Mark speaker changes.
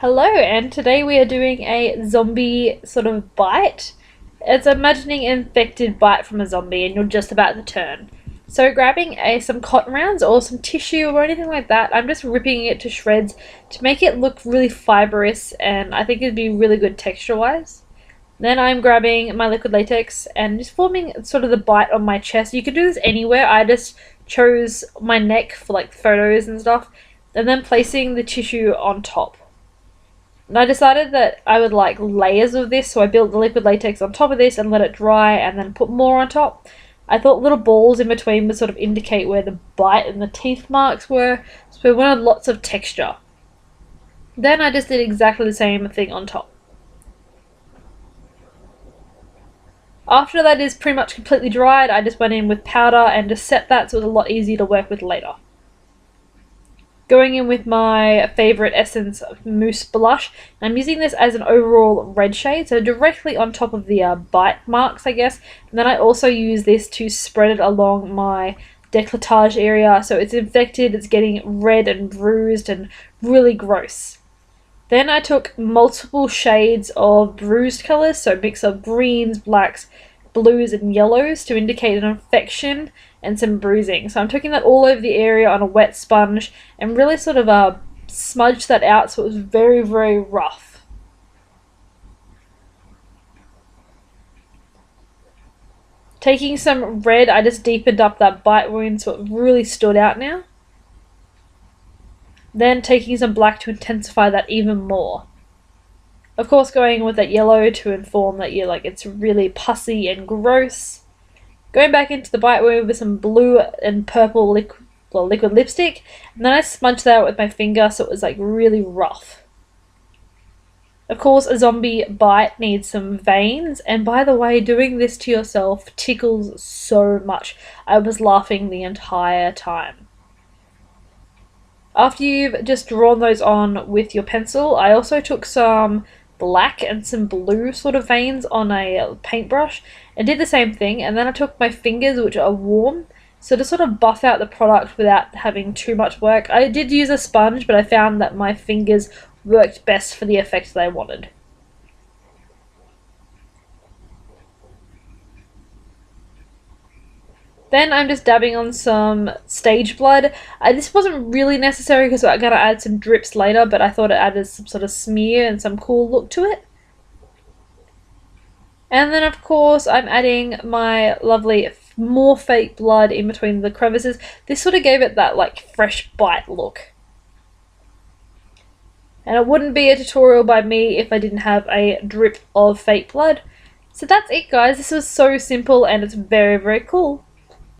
Speaker 1: Hello, and today we are doing a zombie sort of bite. It's imagining an infected bite from a zombie and you're just about to turn. So grabbing some cotton rounds or some tissue or anything like that, I'm just ripping it to shreds to make it look really fibrous, and I think it'd be really good texture-wise. Then I'm grabbing my liquid latex and just forming sort of the bite on my chest. You could do this anywhere, I just chose my neck for like photos and stuff, and then placing the tissue on top. And I decided that I would like layers of this, so I built the liquid latex on top of this and let it dry and then put more on top. I thought little balls in between would sort of indicate where the bite and the teeth marks were, so we wanted lots of texture. Then I just did exactly the same thing on top. After that is pretty much completely dried, I just went in with powder and just set that so it was a lot easier to work with later. Going in with my favourite Essence Mousse Blush. I'm using this as an overall red shade, so directly on top of the bite marks, I guess. And then I also use this to spread it along my décolletage area, so it's infected, it's getting red and bruised and really gross. Then I took multiple shades of bruised colours, so a mix of greens, blacks, blues and yellows to indicate an infection and some bruising. So I'm taking that all over the area on a wet sponge and really sort of smudged that out so it was very, very rough. Taking some red, I just deepened up that bite wound so it really stood out now. Then taking some black to intensify that even more. Of course, going with that yellow to inform that it's really pussy and gross. Going back into the bite wound with some blue and purple liquid lipstick, and then I smudged that out with my finger so it was like really rough. Of course, a zombie bite needs some veins, and by the way, doing this to yourself tickles so much. I was laughing the entire time. After you've just drawn those on with your pencil, I also took some black and some blue sort of veins on a paintbrush and did the same thing, and then I took my fingers, which are warm, so to sort of buff out the product without having too much work. I did use a sponge, but I found that my fingers worked best for the effect that I wanted. Then I'm just dabbing on some stage blood. This wasn't really necessary because I'm going to add some drips later, but I thought it added some sort of smear and some cool look to it. And then of course I'm adding my lovely more fake blood in between the crevices. This sort of gave it that like fresh bite look. And it wouldn't be a tutorial by me if I didn't have a drip of fake blood. So that's it, guys. This was so simple and it's very, very cool.